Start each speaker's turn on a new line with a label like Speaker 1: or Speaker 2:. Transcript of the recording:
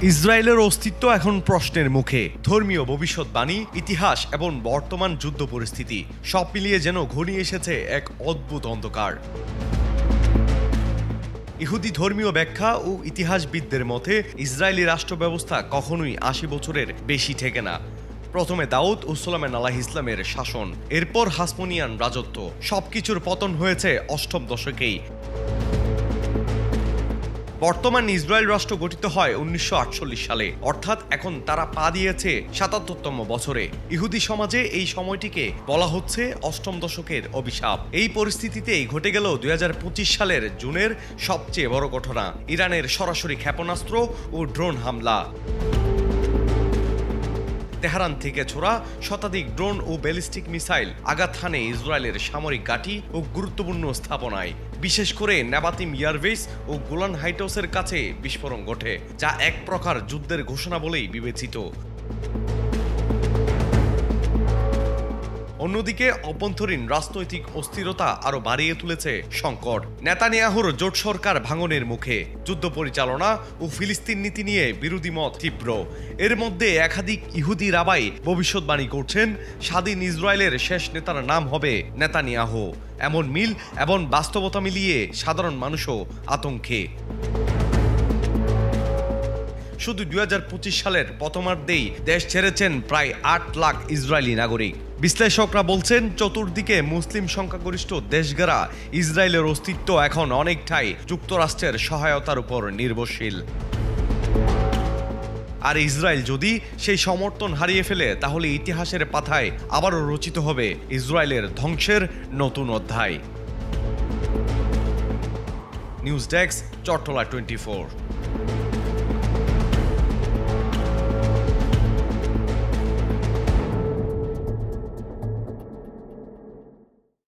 Speaker 1: ইসরায়েলের অস্তিত্ব এখন প্রশ্নের মুখে। ধর্মীয় ভবিষ্যৎবাণী, ইতিহাস এবং বর্তমান যুদ্ধ পরিস্থিতি সব মিলিয়ে যেন ঘনিয়ে এসেছে এক অদ্ভুত অন্ধকার। ইহুদি ধর্মীয় ব্যাখ্যা ও ইতিহাসবিদদের মতে ইসরায়েলি রাষ্ট্র ব্যবস্থা কখনোই ৮০ বছরের বেশি ঠেকে না। প্রথমে দাউদ ও সুলাইমান আলাইহিস সালামের শাসন, এরপর হাসমোনিয়ান রাজত্ব, সবকিছুর পতন হয়েছে অষ্টম দশকেই। বর্তমান ইসরায়েল রাষ্ট্র গঠিত হয় ১৯৪৮ সালে, অর্থাৎ এখন তারা পা দিয়েছে ৭৭তম বছরে। ইহুদি সমাজে এই সময়টিকে বলা হচ্ছে অষ্টম দশকের অভিশাপ। এই পরিস্থিতিতেই ঘটে গেল ২০২৫ সালের জুনের সবচেয়ে বড় ঘটনা, ইরানের সরাসরি ক্ষেপণাস্ত্র ও ড্রোন হামলা। তেহরান থেকে ছোড়া শতাধিক ড্রোন ও ব্যালিস্টিক মিসাইল আঘাত হানে ইসরায়েলের সামরিক ঘাঁটি ও গুরুত্বপূর্ণ স্থাপনায়। বিশেষ করে নেবাতিম এয়ারবেস ও গোলান হাইটসের কাছে বিস্ফোরণ ঘটে, যা এক প্রকার যুদ্ধের ঘোষণা বলেই বিবেচিত। অন্যদিকে অভ্যন্তরীণ রাজনৈতিক অস্থিরতা আরো বাড়িয়ে তুলেছে সংকট। নেতানিয়াহুর জোট সরকার ভাঙনের মুখে, যুদ্ধ পরিচালনা ও ফিলিস্তিন নীতি নিয়ে বিরোধী মত তীব্র। এর মধ্যে একাধিক ইহুদি রাবাই ভবিষ্যৎবাণী করছেন স্বাধীন ইসরায়েলের শেষ নেতার নাম হবে নেতানিয়াহু। এমন মিল এবং বাস্তবতা মিলিয়ে সাধারণ মানুষও আতঙ্কে। শুধু ২০২৫ সালের প্রথমার্ধেই দেশ ছেড়েছেন প্রায় ৮ লাখ ইসরায়েলি নাগরিক। বিশ্লেষকরা বলছেন চতুর্দিকে মুসলিম সংখ্যাগরিষ্ঠ দেশগারা ইসরায়েলের অস্তিত্ব এখন অনেকটাই যুক্তরাষ্ট্রের সহায়তার উপর নির্ভরশীল। আর ইসরায়েল যদি সেই সমর্থন হারিয়ে ফেলে, তাহলে ইতিহাসের পাতায় আবারও রচিত হবে ইসরায়েলের ধ্বংসের নতুন অধ্যায়। News desk, Chattala 24।